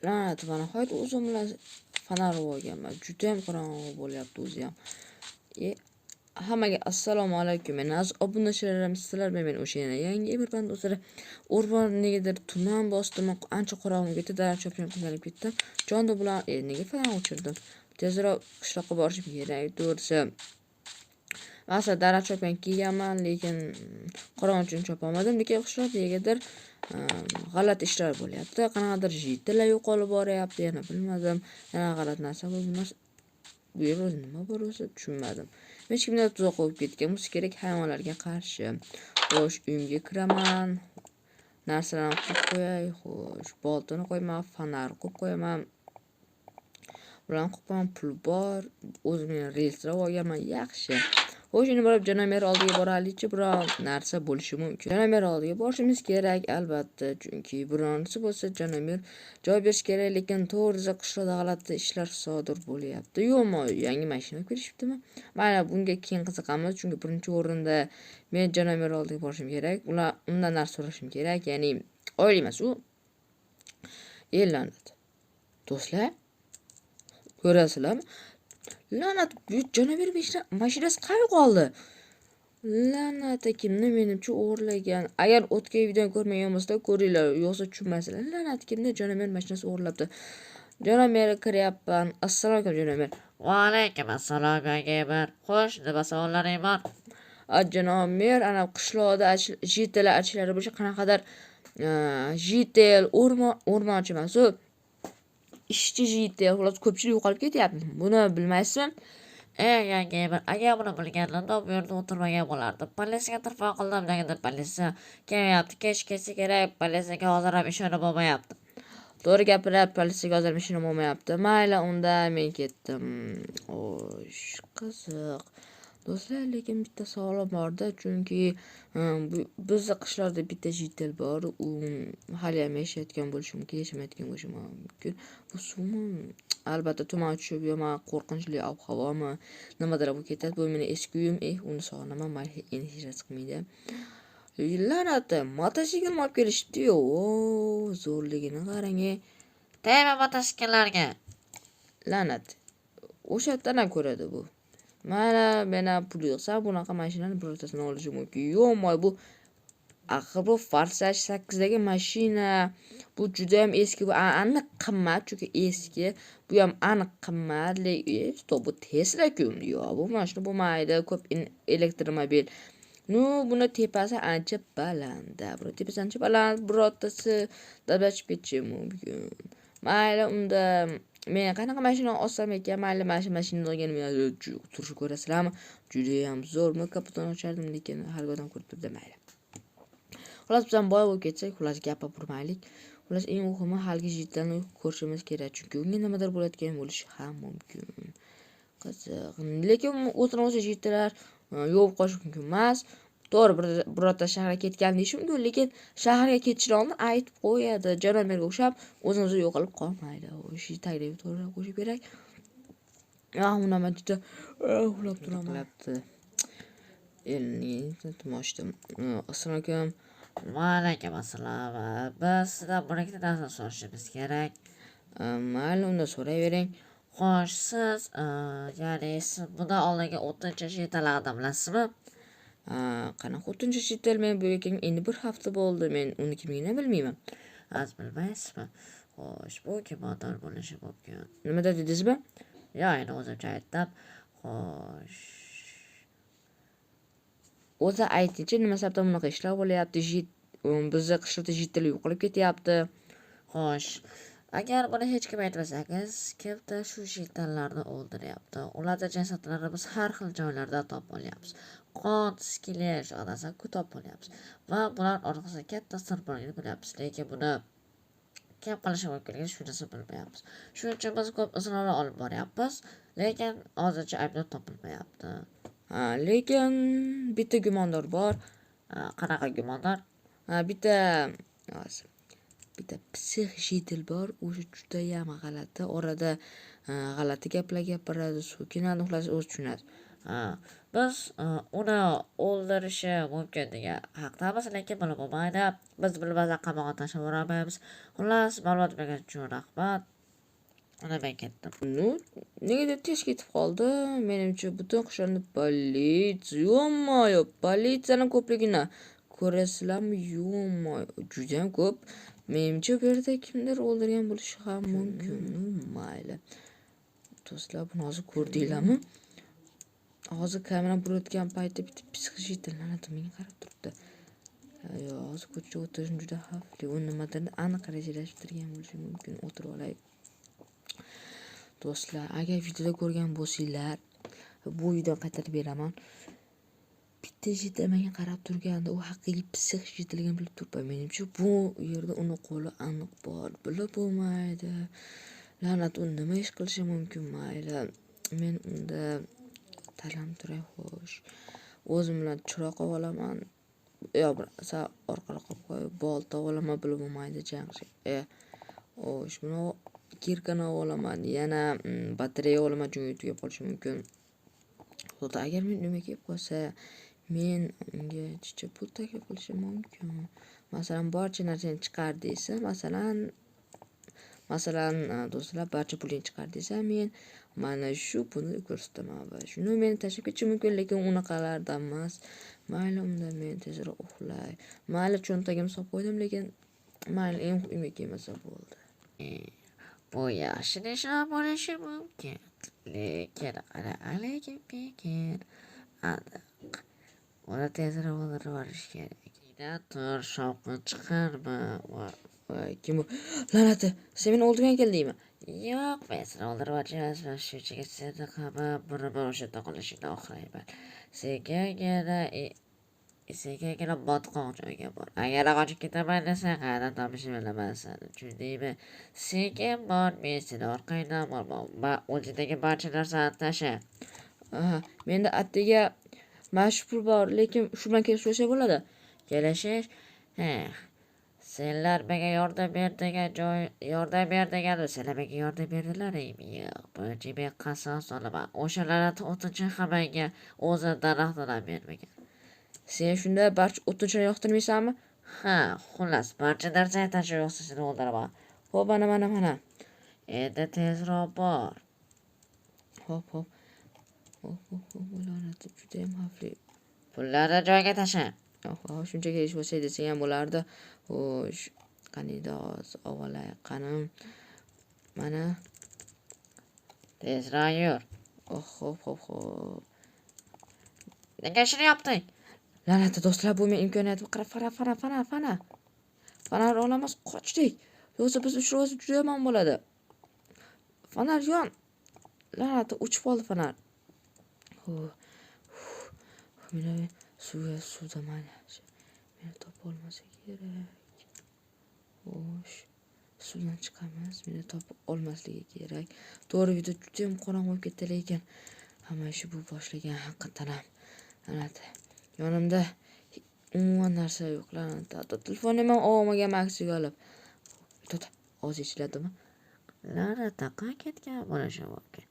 La'nat va nihoyat o'zim bilan fonar olganman. Juda ham qorong'u bo'lyapti o'zi ham. Hammaga assalomu alaykum. Men aziz obunachilarim, sizlar bilan o'sha yana yangi bir band o'zlari o'rmon negadir tuman bostimi, ancha qorong'u ketdi, daraxt chopcham qilinib ketdi. Jonda bilan nega fonar o'chirdim? Tezroq qishloqqa borishim kerak, to'g'risi. Aslida daraxt chopgan kiyganman, lekin qorong'u uchun chopolmadim. Lekin qishloqda negadir g'alati ishlar bo'lyapti. Qanaqadir jitlar yo'qolib boryapti, yana bilmadim. Yana g'alati narsa bo'lmas. Bu yerda nima bor o'zi tushunmadim. Hech kimdan tuzoq qo'yib ketgan bo'lsa kerak hayvonlarga qarshi. Xo'sh, uyimga kiraman. Narsalarni qo'yib qo'yay. Xo'sh, boltani qo'yaman, fonar qo'yib qo'yaman. Bularni qo'yaman, pul bor. O'zimning relslar olganman, yaxshi. Xo'sh, endi borib janomer oldiga boraylikchi, biror narsa bo'lishi mumkin. Janomer oldiga borishimiz kerak, albatta, chunki bironisi bo'lsa janomer javob berish kerak, lekin to'g'risi qishloqda g'alati ishlar sodir bo'lyapti. Yo'qmi, yangi mashina berishibdimi? Mana bunga keyin qiziqamiz, chunki birinchi o'rinda men janomer oldiga borishim kerak. Undan narsa so'rashim kerak, ya'ni oila emas u. La'nat. Do'stlar, ko'rasizlarmi? La'nat, janober mashinasi qayerga qoldi? La'nat kimni menimcha o'g'irlagan. Agar o'tgan videoni ko'rmagan bo'lsa ko'ringlar, yo'qsa tushunmaysizlar. La'nat kimni janober mashinasi o'g'irlabdi. Janober kiryapman. Assalomu alaykum janober. Va alaykum assalom janober. Xo'sh, nima savollaring bor? Janober, ana qishloqda jitlar achlari bo'lishi qanaqadir jitel o'rmonchi emas u. Ishchi jitel, xullas ko'pchilik yo'qolib ketyapti. Buni bilmaysizmi? Janober, agar buni bilganimda bu yerda o'tirmagan bo'lardim. Politsiyaga telefon qildim, negadir politsiya kelyapti, kelsa kerak, politsiyaga hozir ham ishonib bo'lmayapti. To'g'ri gapiryapti, politsiyaga hozir ishonib bo'lmayapti. Mayli, unda men ketdim. Xo'sh, qiziq. Do'stlar, lekin bitta savolim bor-da, chunki bizning qishloqda bitta jitel bor, u hali ham yashayotgan bo'lishi mumkin, yashamayotgan bo'lishi mumkin. Bu suvmi? Albatta tuman tushib, yo'qmi, qo'rqinchli ob-havomi, nimadir bo'lib ketadi. Bu meni eski uyim, uni sog'inaman, mayli, endi hech narsa qilmaydi. La'nat, mototsikl olib kelishibdi-yu. Zo'rligini qarang. Tegma mototsikllarga. La'nat. O'sha yerdan ham ko'radi bu. Mana mena pul yig'sa bunaqa mashinani birortasini olishi mumkin. Yo'qmi, bu axir bu Farsaj 8 dagi mashina. Bu juda ham eski, bu aniq qimmat, chunki eski. Bu ham aniq qimmat. Bu Tesla-ku. Yo'q, bu mashina bo'lmaydi, ko'p elektromobil. Buni tepasi ancha baland. Tepasi ancha baland, birortasi dablashib ketishi mumkin. Mayli, unda men qanaqa mashina olsam ekan, mayli mashina olganim turishni ko'rasizlarmi? Juda ham zo'r. Kapotini ochardim, lekin har odam ko'rib turibdi, mayli. Xullas, biz ham boy bo'lib ketsak, xullas gapga burmaylik. Xullas, eng muhimi haligi jitlarni ko'rishimiz kerak, chunki unga nimadir bo'layotgan bo'lishi ham mumkin. Qiziq. Lekin o'zini jitlar yo'q qolishi mumkin emas. To'g'ri, birorta shaharga ketgan deyishim mumkin, lekin shaharga ketishdan oldin aytib qo'yadi. Janoberga o'xshab o'zimizni yo'qolib qolmaydi. O'sha taklif to'g'ri qo'yish kerak. Unaman juda uxlab turaman. Endi tomoshadim. Assalomu alaykum. Va alaykum assalom. Biz sizdan bir ikkita narsa so'rashimiz kerak. Mayli, unda so'rayvering. Xo'sh, siz, ya'ni siz bundan oldingi 4-jitallarni bilasizmi? Qanaqa 4-jitel? Men bu yerga endi bir hafta bo'ldi. Men uni kimligini bilmayman. Bilmaysizmi? Xo'sh, bu kimdir bo'lishi mumkin. Nima dedingizmi? Yo'q, endi o'zimcha aytdim. Xo'sh. O'zi aytingchi, nima sababdan bunaqa ishlar bo'lyapti? Bizning qishloqda jitel yo'qolib ketyapti. Xo'sh, agar buni hech kim aytmasangiz, kimdir shu jitallarni o'ldiryapti. Ularning jasadlarini biz har xil joylardan topib olyapmiz. Qon, skelesh, adasa topib olyapmiz. Va bular orqasida katta sir borligini bilyapmiz. Lekin buni kim qilishi mumkinligini shu narsa bilmayapmiz. Shuning uchun biz ko'p izlovlar olib boryapmiz, lekin hozircha aybdor topilmayapti. Lekin bitta gumondor bor. Qanaqa gumondor? Bitta psix jitel bor. O'sha juda ham g'alati. Orada g'alati gaplar gapiradi, so'kinadi, uxlash o'zi tushunadi. Ha, biz uni o'ldirishi mumkin degan haqdamiz, lekin bilib bo'lmaydi. Biz bilmadan qamoqqa tashlab yubormaymiz. Xullas, ma'lumot berganingiz uchun rahmat. Uni men ketdim. Ну, negadir tez ketib qoldi. Menimcha butun qishloqni politsiya, yo'q-mo'yo, politsiyani ko'pligini ko'rasizlarmi? Yo'q-mo'yo, juda ham ko'p. Menimcha bu yerda kimdir o'ldirgan bo'lishi ham mumkin. Mayli. Do'stlar, buni hozir ko'rdinglarmi? Hozir kamera burayotgan paytda bitta psixijitlarni menga qarab turibdi. Yo, hozir ko'chada o'tirishim juda xavfli. U nimadir aniq rejalashtirgan bo'lishi mumkin. O'tirib olay. Do'stlar, agar videoda ko'rgan bo'lsanglar, bu videoni qaytarib beraman. Bitta jita menga qarab turganda, u haqiqiy psixijitligini bilib turibman. Menimcha bu yerda uni qo'li aniq bor. Bilib bo'lmaydi. La'nat, u nima ish qilishi mumkin? Mayli. Men unda talam turay, xo'sh. O'zim bilan chiroq olaman. Yo, bir sal orqaga qo'yib qo'yib, bolta olaman, bilib bo'lmaydi jangchi. Xo'sh, buni kirkani olaman, yana batareya olaman, chunki tugab qolishi mumkin. Xudo, agar men nima kelib qolsa, men unga chicha pul taklif qilishim mumkin. Masalan, barcha narsani chiqar desa, masalan, do'stlar, barcha pulingni chiqar desa, men mana shu pulni ko'rsataman va shuni meni tashlab ketishi mumkin, lekin unaqalardan emas. Mayli, unda men tezroq uxlay. Mayli, cho'ntagimni solib qo'ydim, lekin mayli, uyga kelmasa bo'ldi. Bu yaxshi nishon bo'lishi mumkin, lekin lekin aniq. Uni tezroq o'ldirib yuborish kerak. Tur, shovqin chiqarma. Voy, kim bu? La'nati, sen meni o'ldirgan keldingmi? Yo'q, men seni o'ldirib yuborishim, shunchaga seni qamab, buni o'sha to'qilishingni oxirlayman. Senkagina botqoq joyga bor. Agar qochib ketaman desang, qayerdan topishimni bilaman. Tushundingmi? Sekin bor, men seni orqangdan borman. O'zingdagi barcha narsani tasha. Menda attiga mashhur pul bor, lekin shu bilan kelishib bo'ladi. Kelishish? Senlar menga yordam ber degan senlar menga yordam berdilaringmi? Yo'q, buncha men qasam solaman. O'shalarni o'tinchi ham menga o'zi daraxtdan bermagan. Sen shunda barcha o'tinchini yoqtirmaysanmi? Xullas, barcha narsani tashlab yo'qsa seni o'ldiraman. Xo'p, mana. Endi tezroq bor. Hop. La'nati, juda ham xavfli. Pullarni joyiga tasha. Shunchaki ish bo'lsa desang ham bo'lardi. Xo'sh, qaniydi hozir ovolay, qanim. Mana. Tezroq yur. Xo'p. Nega shuni yapding? La'nati, do'stlar, bu men imkoniyatim. Qarab, Fanar olamiz, qochdik. Yo'qsa biz uchrashib juda yomon bo'ladi. Fanar yon. La'nati, uchib qoldi fanar. Meni suvda yaxshi. Meni topib olmasa kerak. Xo'sh, suvdan chiqamiz. Meni topib olmasligi kerak. To'g'ri, video juda ham qorong'i bo'lib ketdi, lekin hamma ishi bu boshlagan haqiqatan ham. La'nati, yonimda umuman narsa yo'q. La'nati, telefonim ham olmagan maksiga olib. To'xta, oz ichiladimi? La'nati, qayerga ketgan bo'lishi mumkin.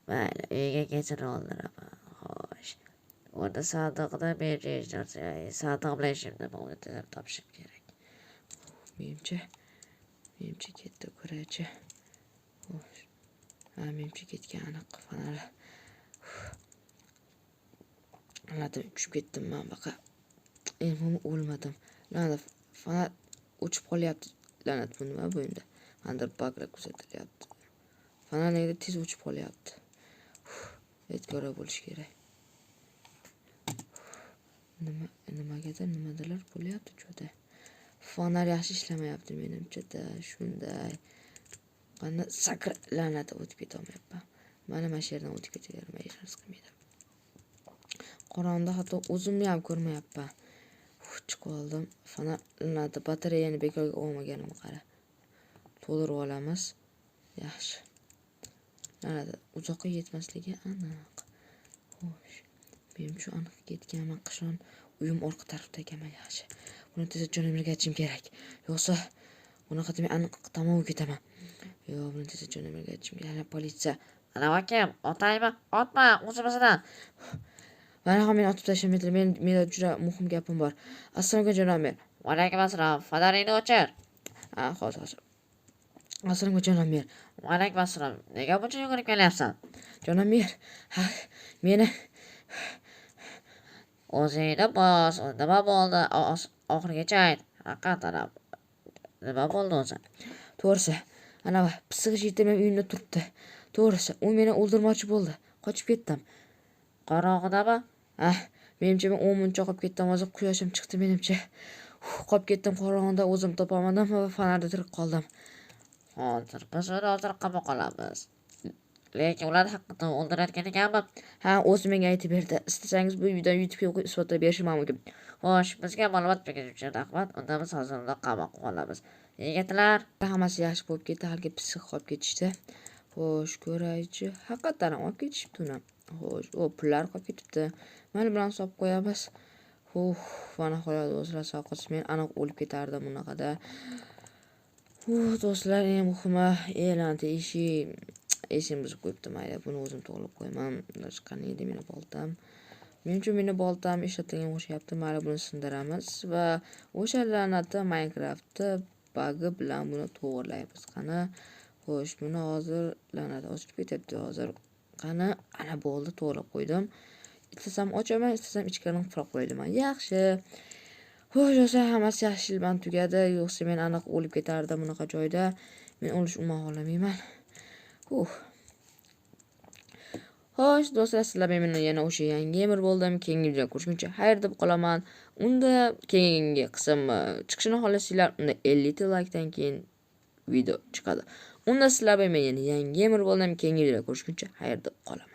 Mayli, uyga kechirib oldiraman. Xo'sh. Unda sandiqda berjish narsa, sandiq bilan ishimni bo'ldi, topishim kerak. Menimcha ketdi, ko'raychi. Xo'sh. Menimcha ketgan aniq fanar. La'nati, tushib ketdim men baqa. Men o'lmadim. La'nati, fanar o'chib qolyapti. La'nati, bu nima bu endi? Qandir bag'ra kuzatilyapti. Fanar nega tez o'chib qolyapti? E'tibor bo'lish kerak. Nimadir bo'lyapti jo'da. Fanar yaxshi ishlamayapti menimcha-da, shunday. Qani sakra, la'nati, o'tib keta olmayapman. Mana shu yerdan o'tib ketavermay hech narsa qilmaydi. Qorong'ida hatto o'zimni ham ko'rmayapman. Chiqib oldim. Fanar, la'nati, batareyani bekorga olmaganimni qara. To'ldirib olamiz. Yaxshi. La'nati, uzoqqa yetmasligi aniq. Xo'sh. Menimcha aniq ketganman. Qishon uyim orqa tarafda ekanman, yaxshi. Buni tezda jonimga aytishim kerak. Yo'qsa unaqa demay aniq tomonga ketaman. Buni tezda jonimga aytishim kerak. Politsiya Ana kim? Otaymi? Otma, o'zimizdan. Mana ham meni otib tashlamaydilar. Menda juda muhim gapim bor. Assalomu alaykum janob mer. Va alaykum assalom. Fonaringni o'chir. Ha, hozir. Assalomu alaykum janob mer. Va alaykum assalom. Nega buncha yugurib kelyapsan? Janob mer. Ha, meni O'zingni bos. Nima bo'ldi? Oxirigacha ayt. Haqiqatan nima bo'ldi o'zi? to'g'risi, ana pissig' yigitim ham uyimda turibdi. To'g'risi, u meni o'ldirmoqchi bo'ldi. Qochib ketdim. Qorong'idami? Menimcha men 10 muncha qolib ketdim. Hozir quyoshim chiqdi menimcha. Qolib ketdim qorong'ida, o'zim topolmadim va fonarda tirik qoldim. Hozir biz uni o'ldirib qamoqqa olamiz. Lekin ular haqiqatan o'ldirayotgan ekanmi? O'zi menga aytib berdi. Istasangiz bu videoni YouTube'ga isbotlab berishim mumkin. Xo'sh, bizga ma'lumot berganingiz uchun rahmat. Unda biz hozir uni qamoqqa olamiz. Yigitlar, Hammasi yaxshi bo'lib ketdi, haligi pissiq qolib ketishdi. Xo'sh, ko'raychi. Haqiqatan ham olib ketishibdi uni. Xo'sh, pullar qolib ketibdi. Mana bilan hisob qo'yamiz. Mana qo'yadi do'stlar, sog' qolsin. Men aniq o'lib ketardim bunaqada. Do'stlar, eng muhimi e'londa esim buzib qo'yibdi. Mayli, buni o'zim to'g'rilab qo'yaman. Qani edi meni boltam. Menimcha meni boltam ishlatilgan o'xshayapti. Mayli, buni sindiramiz va o'sha la'nati Minecraftda bagi bilan buni to'g'irlaymiz. Qani, xo'sh, buni hozir la'nati ochib ketyapti hozir. Qani, ana bo'ldi, to'g'rilab qo'ydim. Istasam ochaman, istasam ichkarini qilib qo'ydim. Yaxshi. Xo'sh, o'sha hammasi yaxshi bilan tugadi. Yo'qsa men aniq o'lib ketardim bunaqa joyda. Men o'lish umuman xohlamayman. Xo'sh, do'stlar, sizlar men yana o'sha yangi gamer bo'ldim. Keyingi videoda ko'rishguncha xayr deb qolaman. Unda keyingi qism chiqishini xohlasanglar, unda 50 ta likedan keyin video chiqadi. Unda sizlar men yana yangi gamer bo'ldim. Keyingi videoda ko'rishguncha xayr deb qolaman.